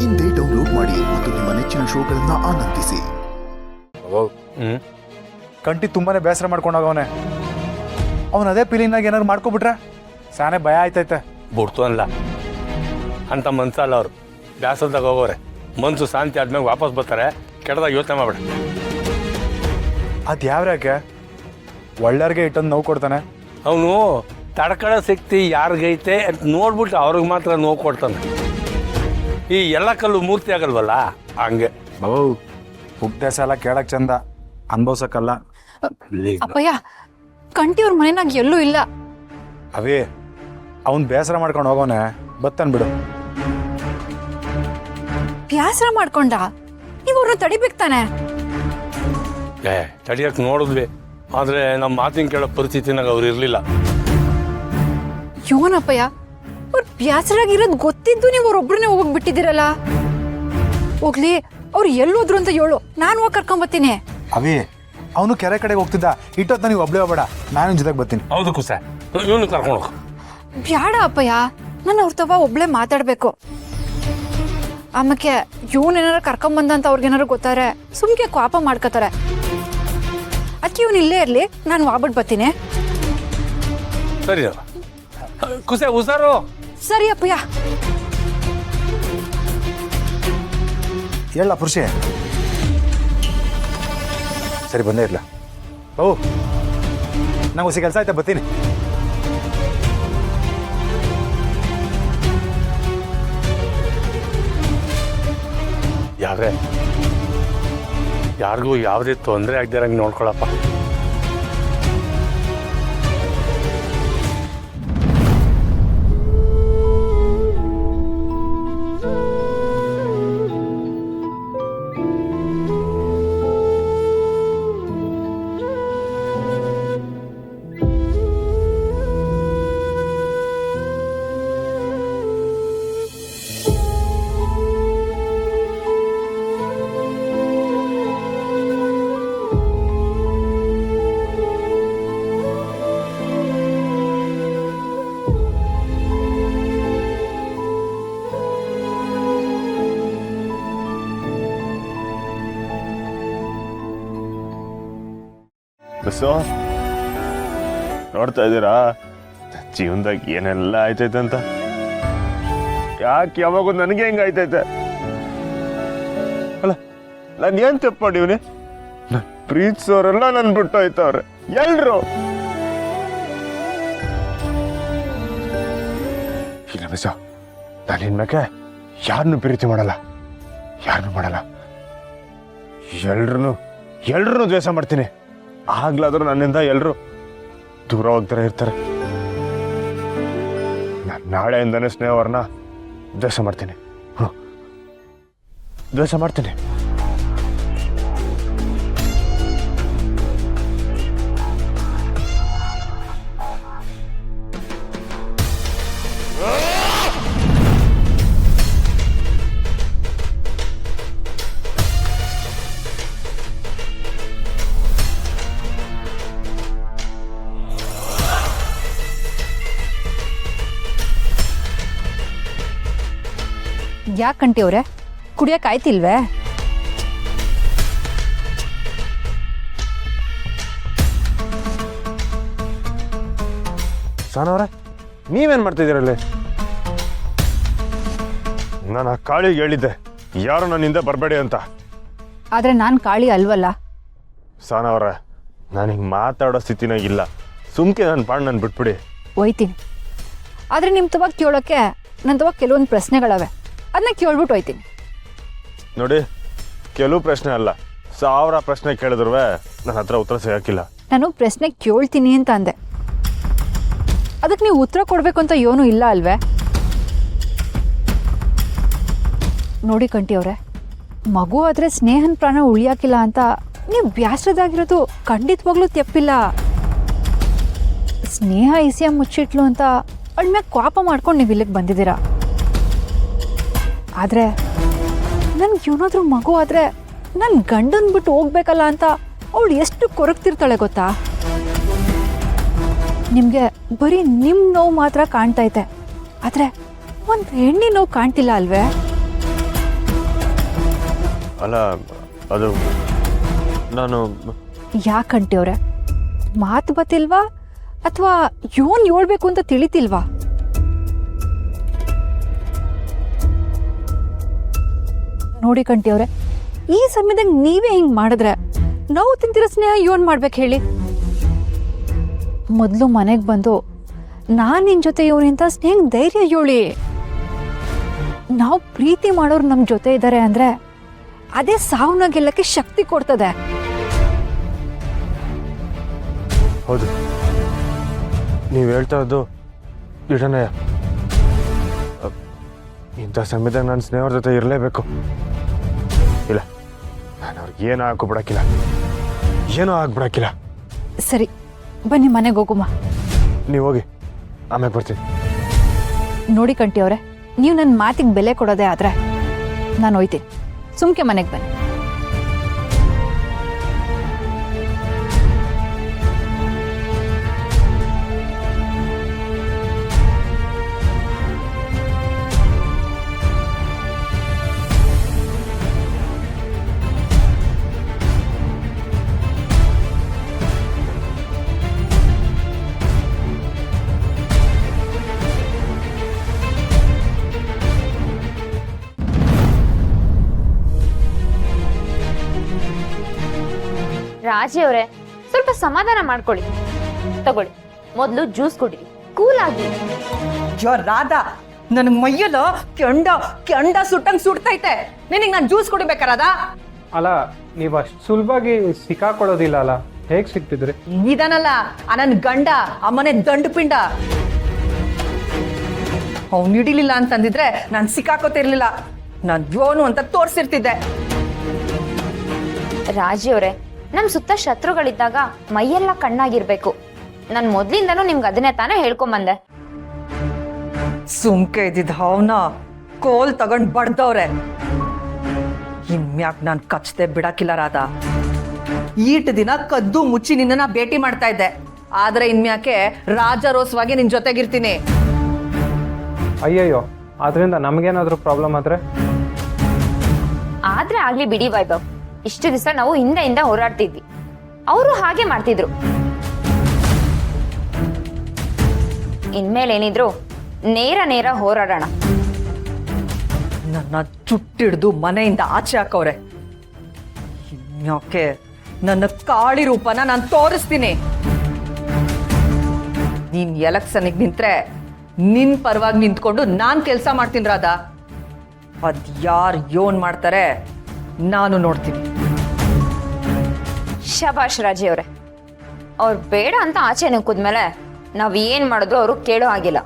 ಇಂದೇ ಡೌನ್ಲೋಡ್ ಮಾಡಿ ಮತ್ತು ನಿಮ್ಮ ನೆಚ್ಚಿನ ಶೋಗಳನ್ನ ಆನಂದಿಸಿ. ಕಂಟಿ ತುಂಬಾನೇ ಬೇಸರ ಮಾಡ್ಕೊಂಡಾಗವನೆ. ಅವನು ಅದೇ ಫೀಲಿಂಗ್ನಾಗ ಏನಾದ್ರು ಮಾಡ್ಕೊಬಿಟ್ರೆ ಸಾನೆ ಭಯ ಆಯ್ತೈತೆ. ಬಿಡ್ತು ಅಲ್ಲ ಅಂತ ಮನ್ಸಲ್ಲ ಅವ್ರು ಬ್ಯಾಸಲ್ದಾಗ ಹೋಗೋರೆ. ಮನ್ಸು ಶಾಂತಿ ಆದ್ಮೇಲೆ ವಾಪಸ್ ಬರ್ತಾರೆ. ಕೆಟ್ಟದಾಗ ಯೋಚನೆ ಮಾಡ್ಬೇಡ. ಅದು ಯಾವ್ಯಾಕೆ ಒಳ್ಳೆಯವ್ರಿಗೆ ಇಟ್ಟೊಂದು ನೋವು ಕೊಡ್ತಾನೆ. ಅವನು ತಡ್ಕಳ ಶಕ್ತಿ ಯಾರಿಗೈತೆ ಅಂತ ನೋಡ್ಬಿಟ್ಟು ಅವ್ರಿಗೆ ಮಾತ್ರ ನೋವು ಕೊಡ್ತಾನೆ. ಈ ಎಲ್ಲ ಕಲ್ಲು ಮೂರ್ತಿ ಆಗಲ್ವಲ್ಲ ಹಂಗೆ. ಉಪದೇಶ ಎಲ್ಲ ಕೇಳಕ್ ಚಂದ, ಅನ್ಭವ್ಸಕ್ಕಲ್ಲ. ಅಪ್ಪಯ್ಯ, ಕಂಟಿಯವ್ರ ಮನೆನಾಗ ಎಲ್ಲೂ ಇಲ್ಲ. ಅವೇ ಅವನ್ ಬೇಸರ ಮಾಡ್ಕೊಂಡು ಹೋಗೋನೆ. ಬತ್ತನ್ ಬಿಡು. ಬ್ಯಾಸರ ಮಾಡ್ಕೊಂಡ ನೀವು ಅವ್ರನ್ನ ತಡಿಬೇಕು ತಾನೆ. ತಡಿಯಕ್ಕೆ ನೋಡಿದ್ವಿ, ಆದರೆ ನಮ್ಮ ಮಾತಿನ ಕೇಳೋ ಪರಿಸ್ಥಿತಿನಾಗ ಅವ್ರು ಇರಲಿಲ್ಲ. ಯೋನಪ್ಪಯ್ಯ, ಅವ್ರು ಬ್ಯಾಸರಾಗಿರೋದು ಗೊತ್ತಿದ್ದು ನೀವು ಅವ್ರೊಬ್ರನ್ನೇ ಹೋಗಕ್ ಬಿಟ್ಟಿದ್ದೀರಲ್ಲ. ಹೋಗ್ಲಿ, ಅವ್ರು ಎಲ್ಲೋದ್ರು ಅಂತ ಹೇಳು, ನಾನು ಹೋಗಿ ಕರ್ಕೊಂಬತ್ತೀನಿ. ಅವೇ ಅವನು ಕೆರೆ ಕಡೆಗೆ ಹೋಗ್ತಿದ್ದ. ಇಟ್ಟೊತ್ತ ನೀವು ಒಬ್ಳೇ ಹೋಗ್ಬೇಡ, ನಾನು ಜೊತೆಗೆ ಬರ್ತೀನಿ. ಹೌದು ಕುಸ, ಇವನು ಕರ್ಕೊಂಡು ಹೋಗು. ಬ್ಯಾಡ ಅಪ್ಪಯ್ಯ, ನಾನು ಅವ್ರ ತವ ಒಬ್ಳೆ ಮಾತಾಡ್ಬೇಕು. ಆಮೇಲೆ ಇವನೇನಾರ ಕರ್ಕೊಂಬಂದ ಅಂತ ಅವ್ರಿಗೇನಾರು ಗೊತ್ತಾರೆ ಸುಮ್ಕೆ ಕೋಪ ಮಾಡ್ಕೋತಾರೆ. ಅದಕ್ಕೆ ಇವನು ಇಲ್ಲೇ ಇರ್ಲಿ, ನಾನು ವಾಬಿಟ್ಟು ಬರ್ತೀನಿ. ಸರಿ ಕುಸೆ ಹುಷಾರು. ಸರಿ ಅಪ್ಪಯ್ಯ. ಹೇಳ ಪುರುಷೆ. ಸರಿ ಬಂದೇ ಇರ್ಲ. ಓ ನಂಗೆ ಹೊಸ ಕೆಲಸ ಆಯ್ತಾ, ಬರ್ತೀನಿ. ಯಾರಿಗೂ ಯಾವುದೇ ತೊಂದರೆ ಆಗದಿರಂಗೆ ನೋಡ್ಕೊಳಪ್ಪ. ಬಸ್ಸು ನೋಡ್ತಾ ಇದ್ದೀರಾ ಜೀವನದಾಗ ಏನೆಲ್ಲ ಆಯ್ತೈತೆ ಅಂತ. ಯಾಕೆ ಯಾವಾಗ ನನಗೆ ಹೆಂಗ ಆಯ್ತೈತೆ ಅಲ್ಲ. ನಾನು ಏನ್ ತಪ್ಪು ಮಾಡಿವ್ನಿ? ನಾನು ಪ್ರೀತಿಸೋರೆಲ್ಲ ನನ್ ಬಿಟ್ಟು ಹೋಯ್ತವ್ರೆ ಎಲ್ರು. ಇಲ್ಲ ಬಸ್ಸ, ನಾನು ಇನ್ಮೇಲೆ ಯಾರನ್ನು ಪ್ರೀತಿ ಮಾಡಲ್ಲ, ಯಾರನ್ನು ಮಾಡಲ್ಲ. ಎಲ್ರೂ ದ್ವೇಷ ಮಾಡ್ತೀನಿ. ಆಗ್ಲಾದ್ರೂ ನನ್ನಿಂದ ಎಲ್ಲರೂ ದೂರ ಹೋಗ್ತಾರೆ ಇರ್ತಾರೆ. ನಾನು ನಾಳೆಯಿಂದನೇ ಸ್ನೇಹವರನ್ನ ದ್ವೇಷ ಮಾಡ್ತೀನಿ. ದ್ವೇಷ ಮಾಡ್ತೀನಿ. ಯಾಕೆ ಕಂಟಿಯವ್ರೆ, ಕುಡಿಯಕ್ಕೆ ಆಯ್ತಿಲ್ವೇ? ಸಾನವ್ರೆ, ನೀವೇನ್ ಮಾಡ್ತಿದ್ದೀರಲ್ಲಿ? ನಾನು ಆ ಕಾಳಿಗೆ ಹೇಳಿದ್ದೆ ಯಾರು ನನ್ನಿಂದ ಬರಬೇಡಿ ಅಂತ. ಆದ್ರೆ ನಾನು ಕಾಳಿ ಅಲ್ವಲ್ಲ. ಸಾನವ್ರೆ, ನಾನು ಹಿಂಗೆ ಮಾತಾಡೋ ಸ್ಥಿತಿನಾಗ ಇಲ್ಲ. ಸುಮ್ಕೆ ನನ್ನ ಪಾಡ್ ನಾನು ಬಿಟ್ಬಿಡಿ. ಹೋಯ್ತೀನಿ. ಆದ್ರೆ ನಿಮ್ಮ ತವಾಗ ಕೇಳೋಕ್ಕೆ ನನ್ನ ತವಾಗ ಕೆಲವೊಂದು ಪ್ರಶ್ನೆಗಳವೆ, ಅದನ್ನ ಕೇಳ್ಬಿಟ್ಟು ಹೋಯ್ತೀನಿ. ನೋಡಿ, ಕೆಲವು ಪ್ರಶ್ನೆ ಅಲ್ಲ, 1000 ಪ್ರಶ್ನೆ ಕೇಳಿದ್ರು ನನ್ನ ಹತ್ರ ಉತ್ತರ ಸಿಗಕ್ಕಿಲ್ಲ. ನಾನು ಪ್ರಶ್ನೆ ಕೇಳ್ತೀನಿ ಅಂತ ಅಂದೆ, ಅದಕ್ಕೆ ನೀವು ಉತ್ತರ ಕೊಡಬೇಕು ಅಂತ ಏನೂ ಇಲ್ಲ ಅಲ್ವೇ? ನೋಡಿ ಕಂಟಿಯವ್ರೆ, ಮಗು ಆದರೆ ಸ್ನೇಹನ ಪ್ರಾಣ ಉಳಿಯಾಕಿಲ್ಲ ಅಂತ ನೀವು ಬ್ಯಾಸರದಾಗಿರೋದು ಖಂಡಿತವಾಗ್ಲೂ ತಪ್ಪಿಲ್ಲ. ಸ್ನೇಹ ಇಸಿಯ ಮುಚ್ಚಿಟ್ಲು ಅಂತ ಅವಳ ಮ್ಯಾಗ ಕೋಪ ಮಾಡ್ಕೊಂಡು ನೀವು ಇಲ್ಲಿಗೆ ಬಂದಿದ್ದೀರಾ. ಆದರೆ ನನ್ಗೆ ಏನಾದರೂ ಮಗು ಆದರೆ ನನ್ನ ಗಂಡನ ಬಿಟ್ಟು ಹೋಗ್ಬೇಕಲ್ಲ ಅಂತ ಅವಳು ಎಷ್ಟು ಕೊರಗ್ತಿರ್ತಾಳೆ ಗೊತ್ತಾ? ನಿಮಗೆ ಬರೀ ನಿಮ್ಮ ನೋವು ಮಾತ್ರ ಕಾಣ್ತೈತೆ, ಆದರೆ ಒಂದು ಹೆಣ್ಣಿನ ನೋವು ಕಾಣ್ತಿಲ್ಲ ಅಲ್ವೇ? ಅಲ್ಲ ಅದು ನಾನು ಯಾಕಂಟಿ ಅವ್ರೆ ಮಾತು ಬತ್ತಿಲ್ವಾ ಅಥವಾ ಯೋನ್ ಹೇಳ್ಬೇಕು ಅಂತ ತಿಳಿತಿಲ್ವಾ? ನೋಡಿ ಕಂಟಿ ಅವ್ರೆ, ಈ ಸಮಯದಾಗ ನೀವೇ ಹಿಂಗ್ ಮಾಡಿದ್ರೆ ನಾವು ತಿಂತಿರೋ ಸ್ನೇಹ ಯೋನ್ ಮಾಡ್ಬೇಕು ಹೇಳಿ? ಮೊದಲು ಮನೆಗೆ ಬಂದು ನಾನು ನಿನ್ ಜೊತೆ ಇವನಿಂತ ಸ್ನೇಹ ಧೈರ್ಯ ಹೇಳಿ. ನಾವು ಪ್ರೀತಿ ಮಾಡೋರು ನಮ್ಮ ಜೊತೆ ಇದ್ದಾರೆ ಅಂದ್ರೆ ಅದೇ ಸಾವನ್ನ ಗೆಲ್ಲಕ್ಕೆ ಶಕ್ತಿ ಕೊಡ್ತದೆ. ಹೌದು, ನೀವು ಹೇಳ್ತಾ ಇದ್ದು ನಿಜನೇ. ಇಂಥ ಸಮಯದಾಗ ನಾನು ಸ್ನೇಹರ ಜೊತೆ ಇರಲೇಬೇಕು. ಇಲ್ಲ, ನಾನು ಅವ್ರಿಗೆ ಏನೂ ಹಾಕೋಬಿಡಕ್ಕಿಲ್ಲ, ಏನೂ ಆಗ್ಬಿಡಕ್ಕಿಲ್ಲ. ಸರಿ, ಬನ್ನಿ ಮನೆಗೆ ಹೋಗುಮ್ಮ. ನೀವು ಹೋಗಿ, ಆಮೇಲೆ ಬರ್ತೀನಿ. ನೋಡಿ ಕಂಟಿ ಅವ್ರೆ, ನೀವು ನನ್ನ ಮಾತಿಗೆ ಬೆಲೆ ಕೊಡೋದೇ ಆದ್ರೆ ನಾನು ಹೋಯ್ತೀನಿ. ಸುಮ್ಕೆ ಮನೆಗೆ ಬನ್ನಿ. ರಾಜಿ ಅವರೇ, ಸ್ವಲ್ಪ ಸಮಾಧಾನ ಮಾಡ್ಕೊಳ್ಳಿ. ತಗೊಳ್ಳಿ, ಮೊದಲು ಜ್ಯೂಸ್ ಕುಡಿರಿ, ಕೂಲ್ ಆಗಿ. ಯೋ ರಾಧಾ, ನನಗೆ ಮೈಯಲ್ಲ ಕೆಂಡ ಕೆಂಡ ಸುಟ್ಟಂಗ್ ಸುಡ್ತೈತೆ. ನಿನಗೆ ನಾನು ಜ್ಯೂಸ್ ಕುಡಿಬೇಕಾರದ? ಅಲ್ಲ, ನೀವು ಅಷ್ಟು ಸುಲಭವಾಗಿ ಸಿಕ್ಕಾಕೊಳ್ಳೋದಿಲ್ಲ ಅಲ್ಲ, ಹೇಗೆ ಸಿಕ್ತಿದ್ರಿ? ಇದಾನಲ್ಲ ಆ ನನ್ನ ಗಂಡ, ಆ ಮನೆ ದಂಡು ಪಿಂಡ. ಅವ್ನು ಹಿಡಿಲಿಲ್ಲ ಅಂತಂದಿದ್ರೆ ನಾನು ಸಿಕ್ಕಾಕೋತಿರ್ಲಿಲ್ಲ. ನಾನು ಯೋನು ಅಂತ ತೋರಿಸಿರ್ತಿದ್ದೆ. ರಾಜಿ ಅವರೇ, ನಮ್ ಸುತ್ತ ಶತ್ರುಗಳಿದ್ದಾಗ ಮೈಯೆಲ್ಲ ಕಣ್ಣಾಗಿರ್ಬೇಕು. ನಾನು ಮೊದ್ಲಿಂದನೂ ನಿಮ್ಗೆ ಅದನ್ನೇ ತಾನೇ ಹೇಳ್ಕೊಂಬಂದೆ. ಸುಮ್ಕೆ ಇದ್ದಿದ್ದ ಅವನ ಕೋಲ್ ತಗೊಂಡ್ ಬಡ್ದವ್ರೆ. ಇನ್ಮ್ಯಾಕ್ ನಾನು ಕಚ್ಚದೆ ಬಿಡಕ್ಕಿಲ್ಲ ರಾಧಾ. ಈಟ್ ದಿನ ಕದ್ದು ಮುಚ್ಚಿ ನಿನ್ನ ಭೇಟಿ ಮಾಡ್ತಾ ಇದ್ದೆ, ಆದ್ರೆ ಇನ್ಮ್ಯಾಕೆ ರಾಜಾರೋಸವಾಗಿ ನಿನ್ ಜೊತೆಗಿರ್ತೀನಿ. ಅಯ್ಯಯ್ಯೋ, ಅದರಿಂದ ನಮಗೇನಾದರೂ ಪ್ರಾಬ್ಲಮ್ ಆದರೆ? ಆದ್ರೆ ಆಗ್ಲಿ ಬಿಡಿ ವೈಭವ್, ಇಷ್ಟು ದಿವಸ ನಾವು ಹಿಂದೆಯಿಂದ ಹೋರಾಡ್ತಿದ್ವಿ, ಅವರು ಹಾಗೆ ಮಾಡ್ತಿದ್ರು. ಇನ್ಮೇಲೆ ಏನಿದ್ರು ನೇರ ನೇರ ಹೋರಾಡೋಣ. ನನ್ನ ಚುಟ್ಟಿಡ್ದು ಮನೆಯಿಂದ ಆಚೆ ಹಾಕವ್ರೆ. ಇನ್ಯಾಕೆ ನನ್ನ ಕಾಳಿ ರೂಪನ ನಾನು ತೋರಿಸ್ತೀನಿ. ನೀನ್ ಎಲೆಕ್ಷನ್ಗೆ ನಿಂತ್ರೆ ನಿನ್ ಪರವಾಗಿ ನಿಂತ್ಕೊಂಡು ನಾನ್ ಕೆಲಸ ಮಾಡ್ತೀನಿ ರಾಧಾ. ಅದ್ ಯಾರು ಯೋನ್ ಮಾಡ್ತಾರೆ ನಾನು ನೋಡ್ತೀನಿ. ಶಬಾಷ್ ರಾಜಿ ಅವರೇ, ಅವ್ರು ಬೇಡ ಅಂತ ಆಚೆ ನುಗ್ಗಿದ್ಮೇಲೆ ನಾವ್ ಏನ್ ಮಾಡಿದ್ರು ಅವರು ಕೇಳೋ ಆಗಿಲ್ಲ.